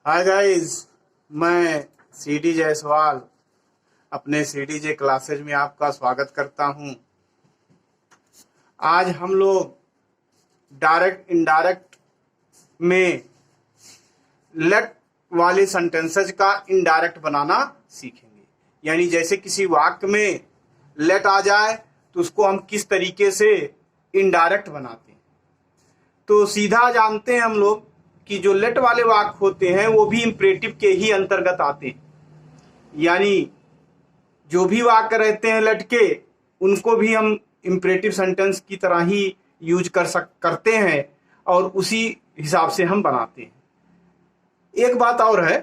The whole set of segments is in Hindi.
हाय गाइस, मैं सीडी जायसवाल अपने सीडीजे क्लासेज में आपका स्वागत करता हूं। आज हम लोग डायरेक्ट इनडायरेक्ट में लेट वाले सेंटेंसेज का इनडायरेक्ट बनाना सीखेंगे। यानी जैसे किसी वाक्य में लेट आ जाए तो उसको हम किस तरीके से इनडायरेक्ट बनाते हैं। तो सीधा जानते हैं हम लोग कि जो लेट वाले वाक्य होते हैं वो भी इंपरेटिव के ही अंतर्गत आते हैं। यानी जो भी वाक्य रहते हैं लेट के, उनको भी हम इंपरेटिव सेंटेंस की तरह ही यूज करते हैं और उसी हिसाब से हम बनाते हैं। एक बात और है,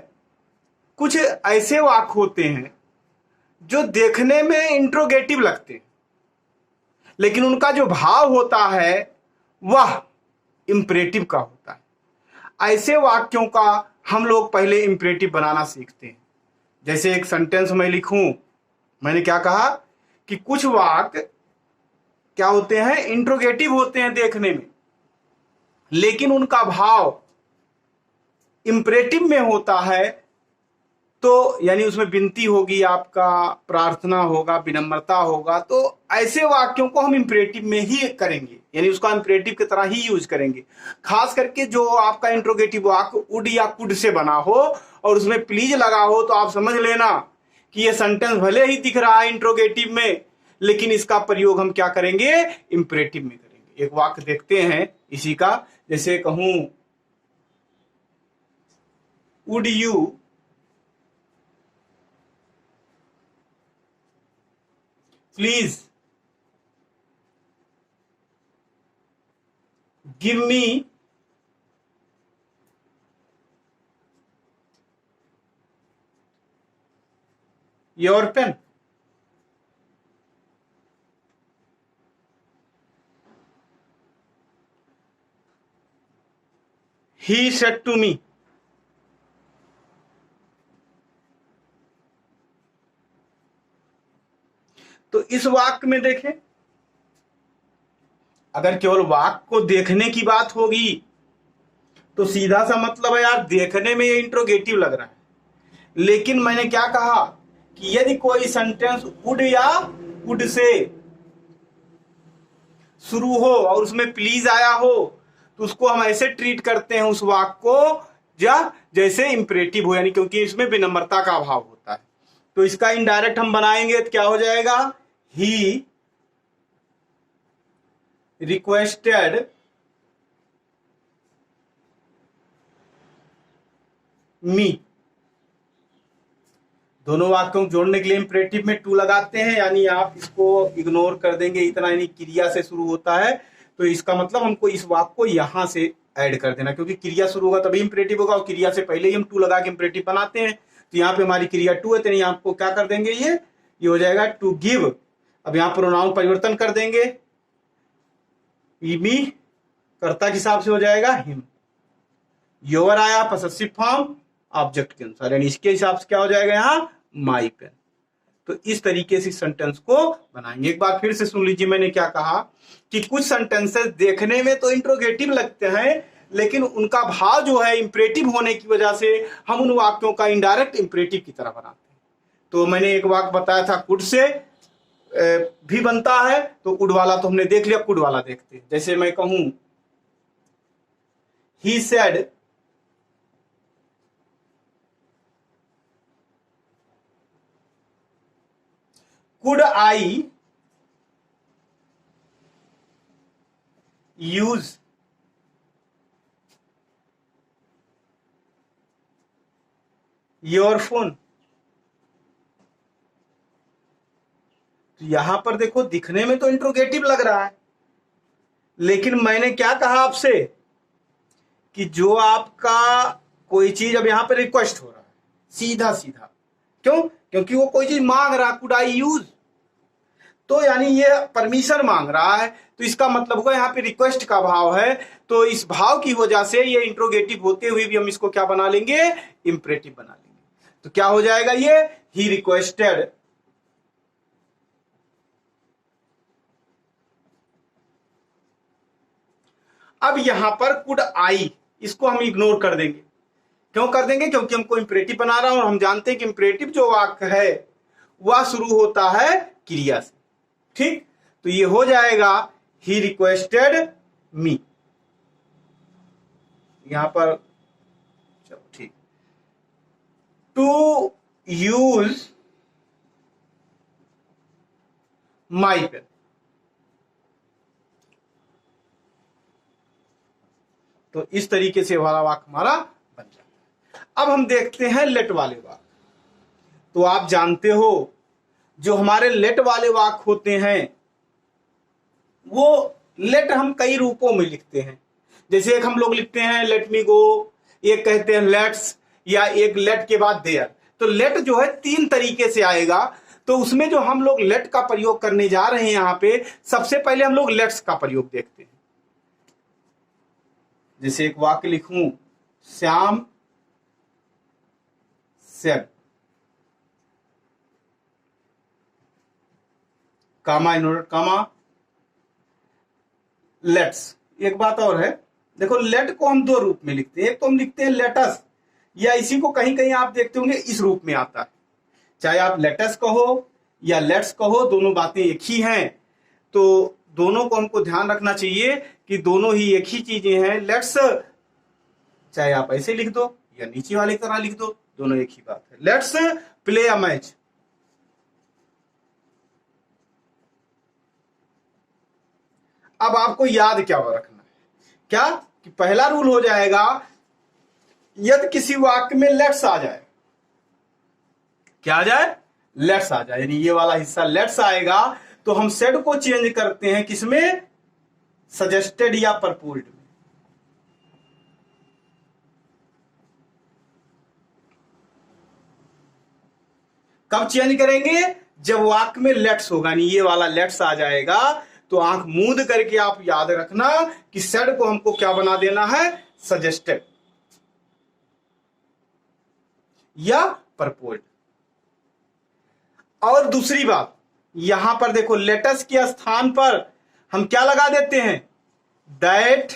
कुछ ऐसे वाक्य होते हैं जो देखने में इंट्रोगेटिव लगते हैं, लेकिन उनका जो भाव होता है वह इंपरेटिव का होता है। ऐसे वाक्यों का हम लोग पहले इंपरेटिव बनाना सीखते हैं। जैसे एक सेंटेंस मैं लिखूं, मैंने क्या कहा कि कुछ वाक्य क्या होते हैं, इंट्रोगेटिव होते हैं देखने में, लेकिन उनका भाव इंपरेटिव में होता है। तो यानी उसमें विनती होगी, आपका प्रार्थना होगा, विनम्रता होगा। तो ऐसे वाक्यों को हम इंपरेटिव में ही करेंगे, यानी उसका इंपरेटिव की तरह ही यूज करेंगे। खास करके जो आपका इंट्रोगेटिव वाक्य वुड या कुड से बना हो और उसमें प्लीज लगा हो, तो आप समझ लेना कि ये सेंटेंस भले ही दिख रहा है इंट्रोगेटिव में, लेकिन इसका प्रयोग हम क्या करेंगे, इंपरेटिव में करेंगे। एक वाक्य देखते हैं इसी का। जैसे कहूं, would you please give me your pen. He said to me। तो इस वाक्य में देखें, अगर केवल वाक्य को देखने की बात होगी तो सीधा सा मतलब है यार, देखने में ये इंट्रोगेटिव लग रहा है। लेकिन मैंने क्या कहा कि यदि कोई सेंटेंस वुड या कुड से शुरू हो और उसमें प्लीज आया हो, तो उसको हम ऐसे ट्रीट करते हैं उस वाक्य को जैसे इंपरेटिव हो, यानी क्योंकि इसमें विनम्रता का अभाव होता है। तो इसका इनडायरेक्ट हम बनाएंगे तो क्या हो जाएगा, ही रिक्वेस्टेड मी। दोनों वाक्यों को जोड़ने के लिए इंपरेटिव में टू लगाते हैं, यानी आप इसको इग्नोर कर देंगे इतना, यानी क्रिया से शुरू होता है तो इसका मतलब हमको इस वाक्य को यहां से ऐड कर देना, क्योंकि क्रिया शुरू होगा तभी इंपरेटिव होगा और क्रिया से पहले ही हम टू लगा के इंपरेटिव बनाते हैं। तो यहाँ पे हमारी क्रिया टू है, तो यहाँ आपको क्या कर देंगे, ये हो जाएगा टू गिव। अब यहाँ प्रोनाउन परिवर्तन कर देंगे, मी कर्ता के हिसाब से हो जाएगा हिम। योर आया पसेसिव फॉर्म ऑब्जेक्ट के अनुसार, यानी इसके हिसाब से क्या हो जाएगा यहाँ, माई पेन। तो इस तरीके से सेंटेंस को बनाएंगे। एक बार फिर से सुन लीजिए, मैंने क्या कहा कि कुछ सेंटेंसेस देखने में तो इंट्रोगेटिव लगते हैं, लेकिन उनका भाव जो है इंपरेटिव होने की वजह से हम उन वाक्यों का इनडायरेक्ट इंपरेटिव की तरह बनाते हैं। तो मैंने एक वाक्य बताया था कुड से भी बनता है, तो कुड वाला तो हमने देख लिया, कुड वाला देखते हैं। जैसे मैं कहूं, he said could I use your phone। तो यहां पर देखो, दिखने में तो इंट्रोगेटिव लग रहा है, लेकिन मैंने क्या कहा आपसे कि जो आपका कोई चीज, अब यहां पर रिक्वेस्ट हो रहा है सीधा सीधा, क्यों, क्योंकि वो कोई चीज मांग रहा है, कुड आई यूज, तो यानी ये परमिशन मांग रहा है, तो इसका मतलब होगा यहाँ पे रिक्वेस्ट का भाव है। तो इस भाव की वजह से ये इंट्रोगेटिव होते हुए भी हम इसको क्या बना लेंगे, इंपरेटिव बना लेंगे। तो क्या हो जाएगा ये, ही रिक्वेस्टेड अब यहां पर कुड आई, इसको हम इग्नोर कर देंगे, क्यों कर देंगे? क्योंकि हमको इंपरेटिव बना रहा हूं और हम जानते हैं कि इंपरेटिव जो वाक्य है वह शुरू होता है क्रिया से। ठीक, तो ये हो जाएगा ही रिक्वेस्टेड मी। यहां पर चलो ठीक, टू यूज माई पेन। तो इस तरीके से वाला वाक्य हमारा बन जाता है। अब हम देखते हैं लेट वाले वाक्य। तो आप जानते हो जो हमारे लेट वाले वाक्य होते हैं वो लेट हम कई रूपों में लिखते हैं। जैसे एक हम लोग लिखते हैं लेट मी गो, एक कहते हैं लेट्स, या एक लेट के बाद देयर। तो लेट जो है 3 तरीके से आएगा। तो उसमें जो हम लोग लेट का प्रयोग करने जा रहे हैं यहां पे, सबसे पहले हम लोग लेट्स का प्रयोग देखते हैं। जैसे एक वाक्य लिखूं, Shyam said, comma inverted comma, let's. एक बात और है, देखो लेट को हम 2 रूप में लिखते हैं। एक तो हम लिखते हैं लेटस, या इसी को कहीं कहीं आप देखते होंगे इस रूप में आता है। चाहे आप लेटस कहो या लेट्स कहो, दोनों बातें एक ही हैं। तो दोनों को हमको ध्यान रखना चाहिए कि दोनों ही एक ही चीजें हैं। लेट्स चाहे आप ऐसे लिख दो या नीचे वाली तरह लिख दो, दोनों एक ही बात है। Let's play a match. अब आपको याद क्या रखना है, क्या कि पहला रूल हो जाएगा, यदि किसी वाक्य में लेट्स आ जाए, क्या आ जाए? लेट्स आ जाए, यानी ये वाला हिस्सा लेट्स आएगा, तो हम सेड को चेंज करते हैं किसमें? सजेस्टेड या परपोज्ड में। कब चेंज करेंगे? जब वाक्य में लेट्स होगा, यानी ये वाला लेट्स आ जाएगा, तो आंख मूंद करके आप याद रखना कि सेड को हमको क्या बना देना है? सजेस्टेड या परपोज्ड। और दूसरी बात, यहां पर देखो लेटस के स्थान पर हम क्या लगा देते हैं? दैट,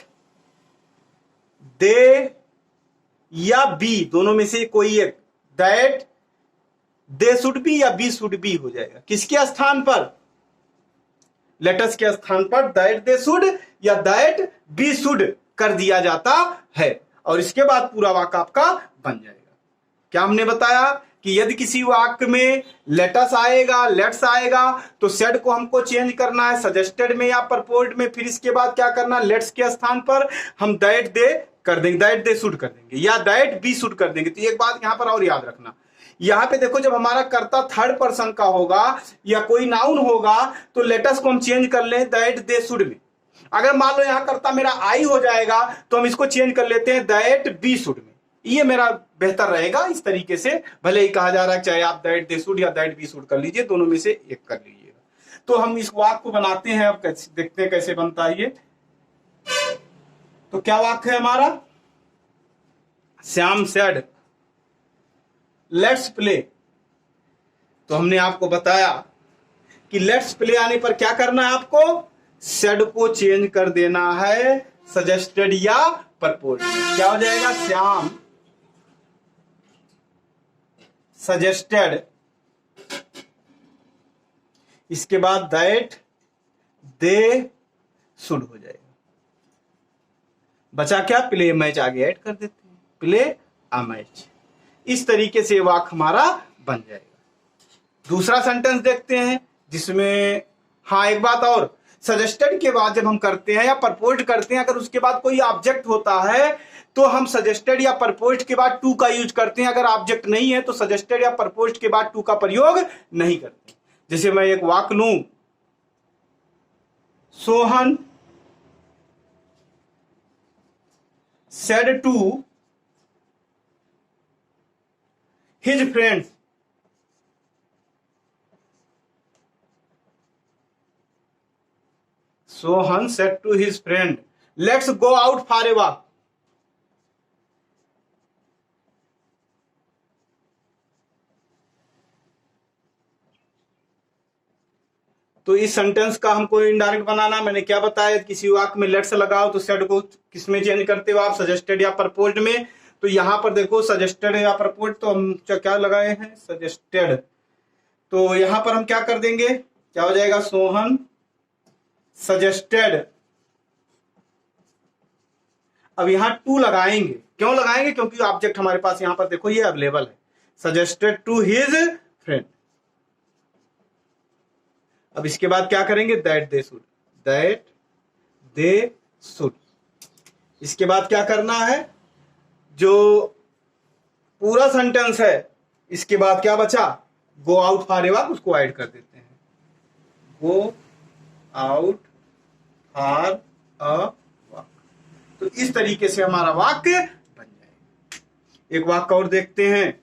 दे या बी, दोनों में से कोई एक। दैट दे शुड बी या बी शुड बी हो जाएगा। किसके स्थान पर? लेटस के स्थान पर दैट दे शुड या दैट बी शुड कर दिया जाता है, और इसके बाद पूरा वाक्य आपका बन जाएगा। क्या हमने बताया कि यदि किसी वाक्य में लेटस आएगा, लेट्स आएगा, तो सेड को हमको चेंज करना है सजेस्टेड में या परपोज्ड में। फिर इसके बाद क्या करना? लेट्स के स्थान पर हम दैट दे कर देंगे, दैट दे शुड कर देंगे, या दैट बी शुड कर देंगे। तो एक बात यहां पर और याद रखना, यहां पे देखो जब हमारा कर्ता थर्ड पर्सन का होगा या कोई नाउन होगा, तो लेटस को हम चेंज कर लें दैट दे शुड में। अगर मान लो यहां कर्ता मेरा आई हो जाएगा, तो हम इसको चेंज कर लेते हैं दैट बी शुड में। ये मेरा बेहतर रहेगा इस तरीके से। भले ही कहा जा रहा है चाहे आप दैट दे शुड या दैट बी शुड कर लीजिए, दोनों में से एक कर लीजिएगा। तो हम इस वाक्य को बनाते हैं, अब देखते हैं कैसे बनता है ये। तो क्या वाक्य है हमारा? Shyam said let's play. तो हमने आपको बताया कि लेट्स प्ले आने पर क्या करना है आपको? सेड को चेंज कर देना है सजेस्टेड या परपोज्ड। क्या हो जाएगा? श्याम सजेस्टेड, इसके बाद दैट दे शुड हो जाएगा। बचा क्या? प्ले मैच आगे ऐड कर देते हैं, प्ले अ मैच। इस तरीके से वाक्य हमारा बन जाएगा। दूसरा सेंटेंस देखते हैं जिसमें, हाँ एक बात और, सजेस्टेड के बाद जब हम करते हैं या परपोज्ड करते हैं, अगर उसके बाद कोई ऑब्जेक्ट होता है तो हम सजेस्टेड या परपोज्ड के बाद टू का यूज करते हैं। अगर ऑब्जेक्ट नहीं है तो सजेस्टेड या परपोज्ड के बाद टू का प्रयोग नहीं करते। जैसे मैं एक वाक्य लूं, Sohan said to his friends, Sohan said to his friend let's go out for a walk. तो इस सेंटेंस का हमको इनडायरेक्ट बनाना, मैंने क्या बताया, किसी वाक्य में लेट्स लगाओ तो सेड को किसमें चेंज करते हो आप? सजेस्टेड या परपोज्ड में। तो यहां पर देखो सजेस्टेड या प्रपोज्ड, तो हम क्या लगाए हैं, सजेस्टेड। तो यहां पर हम क्या कर देंगे, क्या हो जाएगा, सोहन सजेस्टेड। अब यहां टू लगाएंगे, क्यों लगाएंगे, क्योंकि ऑब्जेक्ट हमारे पास यहां पर देखो ये अवेलेबल है, सजेस्टेड टू हिज फ्रेंड। अब इसके बाद क्या करेंगे, that they should, that they should. इसके बाद क्या करना है, जो पूरा सेंटेंस है इसके बाद क्या बचा, गो आउट फॉर ए वॉक, उसको ऐड कर देते हैं, गो आउट फॉर अ वॉक। तो इस तरीके से हमारा वाक्य बन जाए। एक वाक्य और देखते हैं,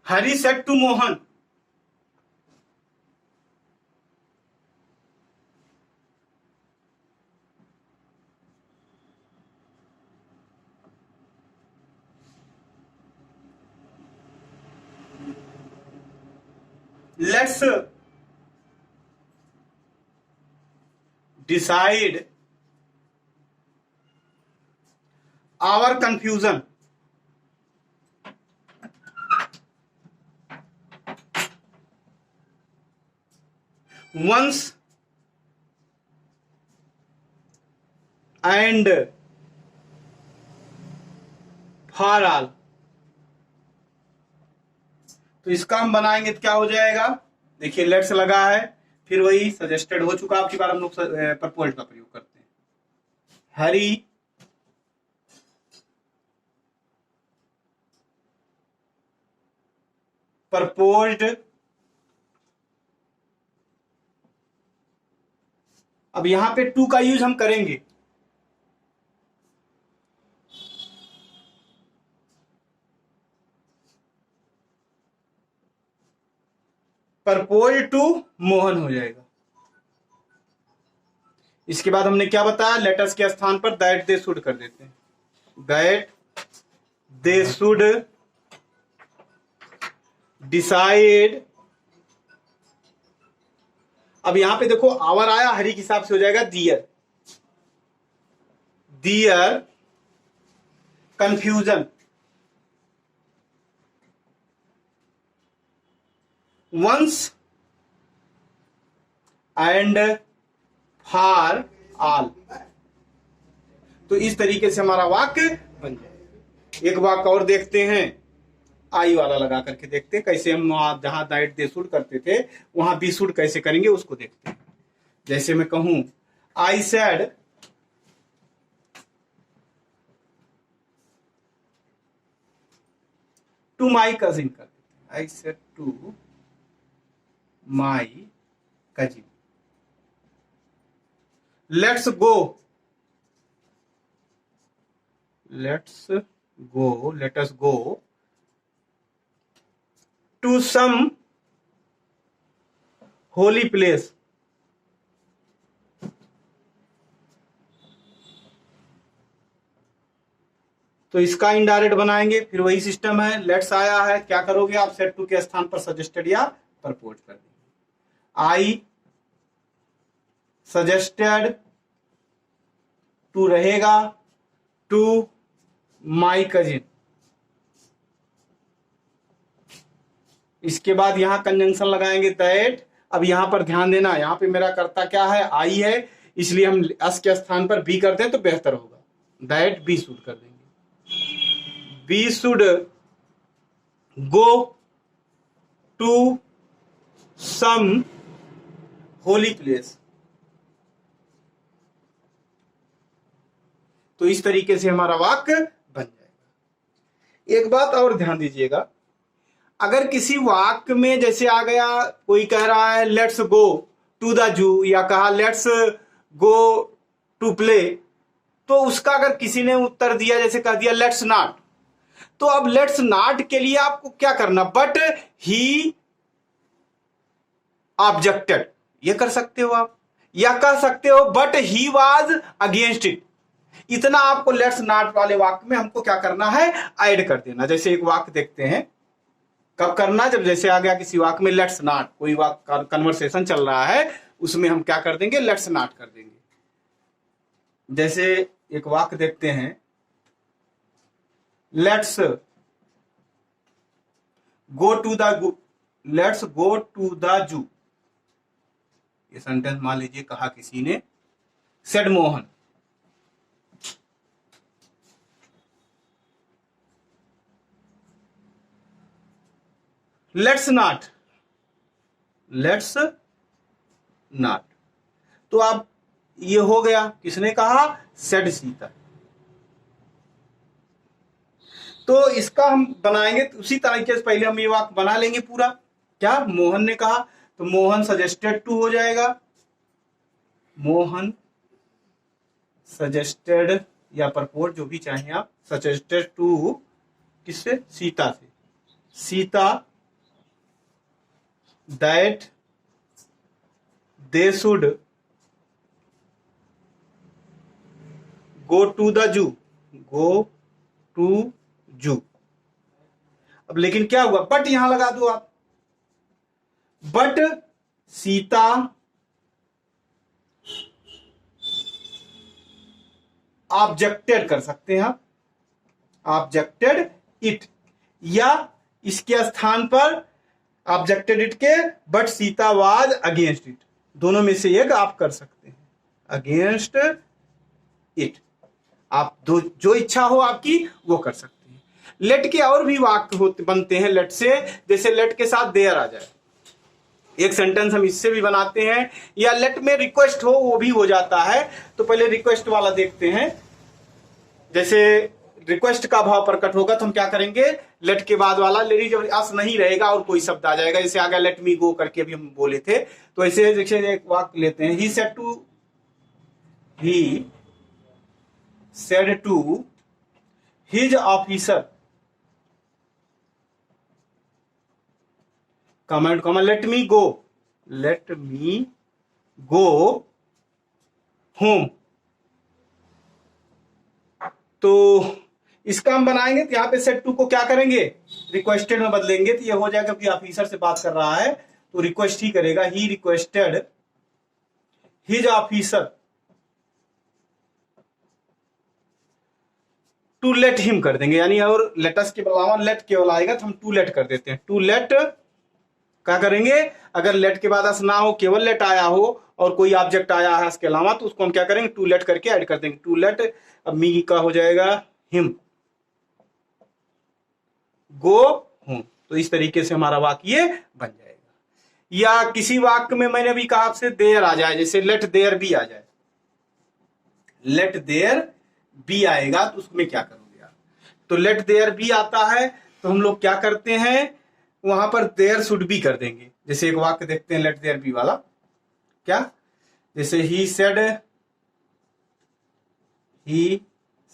Hari said to Mohan, let's decide our confusion, once and for all। तो इसका हम बनाएंगे तो क्या हो जाएगा, देखिए लेट्स लगा है, फिर वही सजेस्टेड हो चुका, आपकी बार हम लोग प्रपोज्ड का प्रयोग करते हैं, हरी प्रपोज्ड। अब यहां पे टू का यूज हम करेंगे, प्रपोज टू मोहन हो जाएगा। इसके बाद हमने क्या बताया, लेटर्स के स्थान पर दैट दे शुड कर देते हैं, दैट दे शुड डिसाइड। अब यहां पे देखो आवर आया, हरी के हिसाब से हो जाएगा their, their confusion, once and for all. तो इस तरीके से हमारा वाक्य बन जाए। एक वाक्य और देखते हैं, आई वाला लगा करके देखते हैं कैसे हम जहां दैट दे शुड करते थे वहां बी शुड कैसे करेंगे उसको देखते हैं। जैसे मैं कहूं I said to my cousin, कर देते हैं, I said to my cousin, let's go, let's go, let us go to some holy place. तो इसका इनडायरेक्ट बनाएंगे, फिर वही सिस्टम है, लेट्स आया है, क्या करोगे आप, सेड टू के स्थान पर सजेस्टेड या प्रपोज कर देंगे, आई सजेस्टेड, टू रहेगा टू माई कजिन। इसके बाद यहां कंजंक्शन लगाएंगे दैट। अब यहां पर ध्यान देना, यहां पे मेरा कर्ता क्या है, आई है, इसलिए हम एस के स्थान पर बी करते हैं तो बेहतर होगा, दैट बी शुड कर देंगे, we should go to some holy place. तो इस तरीके से हमारा वाक्य बन जाएगा। एक बात और ध्यान दीजिएगा, अगर किसी वाक्य में जैसे आ गया, कोई कह रहा है लेट्स गो टू द जू, या कहा लेट्स गो टू प्ले, तो उसका अगर किसी ने उत्तर दिया, जैसे कह दिया लेट्स नॉट, तो अब लेट्स नॉट के लिए आपको क्या करना, बट ही ऑब्जेक्टेड, ये कर सकते हो आप, या कह सकते हो but he was against it. इतना आपको लेट्स नॉट वाले वाक्य में हमको क्या करना है, ऐड कर देना। जैसे एक वाक्य देखते हैं, कब करना, जब जैसे आ गया किसी वाक्य में लेट्स नॉट, कोई वाक्य कन्वर्सेशन चल रहा है उसमें हम क्या कर देंगे, लेट्स नॉट कर देंगे। जैसे एक वाक्य देखते हैं, let's go to the let's go to the zoo. ये सेंटेंस मान लीजिए कहा किसी ने, said Mohan. Let's not, let's not, तो आप ये हो गया, किसने कहा, सेड सीता। तो इसका हम बनाएंगे तो उसी तरीके से पहले हम ये वाक्य बना लेंगे पूरा। क्या, मोहन ने कहा, तो मोहन सजेस्टेड टू हो जाएगा, मोहन सजेस्टेड या परपोज जो भी चाहें आप, सजेस्टेड टू किससे, सीता से, Sita that they should go to the zoo, go to जू। अब लेकिन क्या हुआ, बट यहां लगा दो आप, बट सीता ऑब्जेक्टेड कर सकते हैं आप, ऑब्जेक्टेड इट, या इसके स्थान पर ऑब्जेक्टेड इट के but Sita was against it, दोनों में से एक आप कर सकते हैं, अगेंस्ट इट। आप दो जो इच्छा हो आपकी वो कर सकते हैं। लेट के और भी वाक्य होते बनते हैं लेट से, जैसे लेट के साथ देयर आ जाए, एक सेंटेंस हम इससे भी बनाते हैं, या लेट में रिक्वेस्ट हो वो भी हो जाता है। तो पहले रिक्वेस्ट वाला देखते हैं। जैसे रिक्वेस्ट का भाव प्रकट होगा तो हम क्या करेंगे, लेट के बाद वाला लेडी जब अस नहीं रहेगा और कोई शब्द आ जाएगा, जैसे आ गया लेट मी गो करके अभी हम बोले थे। तो ऐसे देखिए एक वाक्य लेते हैं, he said to his officer, comment comma let me go home. तो इसका हम बनाएंगे तो यहाँ पे सेट टू को क्या करेंगे, रिक्वेस्टेड में बदलेंगे, तो ये हो जाएगा कि ऑफिसर से बात कर रहा है तो रिक्वेस्ट ही करेगा, he requested his officer to let him कर देंगे, यानी और लेटस के अलावा लेट केवल आएगा तो हम टू लेट कर देते हैं। टू लेट क्या करेंगे, अगर लेट के बाद ना हो, केवल लेट आया हो और कोई ऑब्जेक्ट आया है इसके अलावा, तो उसको हम क्या करेंगे, टू लेट करके ऐड कर देंगे, टू लेट। अब मी का हो जाएगा हिम गो होम। तो इस तरीके से हमारा वाक्य बन जाएगा। या किसी वाक्य में मैंने भी कहा आपसे देयर आ जाए, जैसे लेट देयर बी आ जाए, लेट देयर बी आएगा तो उसमें क्या करोगे आप, तो लेट देयर बी आता है तो हम लोग क्या करते हैं, वहां पर देयर शुड बी कर देंगे। जैसे एक वाक्य देखते हैं लेट देयर बी वाला, क्या, जैसे he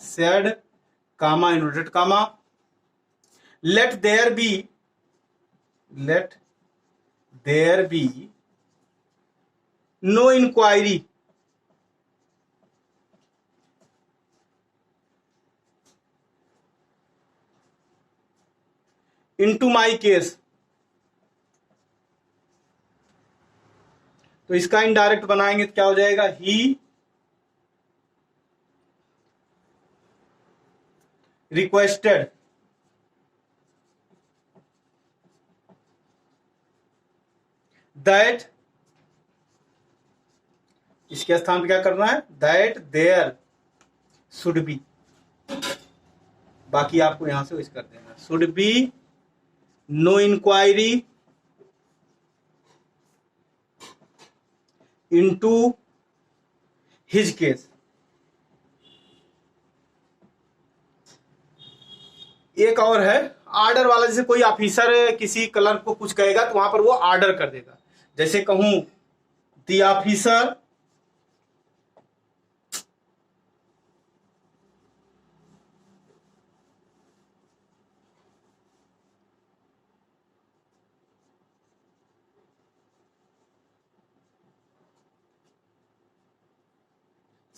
said comma inverted comma, let there be no inquiry into my case. तो इसका इनडायरेक्ट बनाएंगे तो क्या हो जाएगा, ही रिक्वेस्टेड दैट, इसके स्थान पे क्या करना है, दैट देयर शुड बी, बाकी आपको यहां से विश कर देना, should be no inquiry into his case. एक और है आर्डर वाला, जैसे कोई ऑफिसर किसी क्लर्क को कुछ कहेगा तो वहां पर वो आर्डर कर देगा। जैसे कहूं the officer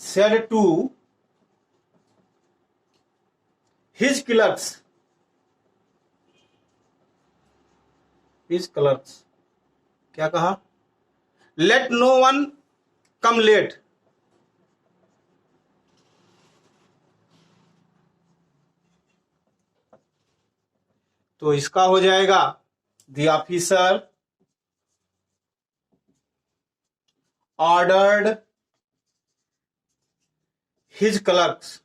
said to his clerks his clerks, क्या कहा? लेट नो वन कम लेट। तो इसका हो जाएगा the officer ordered his clerks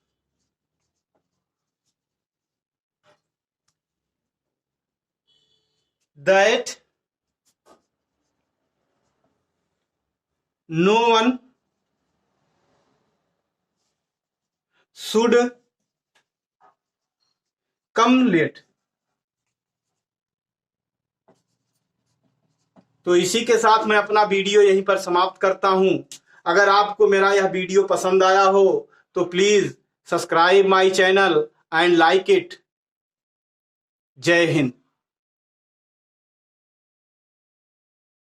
that no one should come late। तो इसी के साथ मैं अपना वीडियो यहीं पर समाप्त करता हूं। अगर आपको मेरा यह वीडियो पसंद आया हो तो please subscribe my channel and like it. जय हिंद।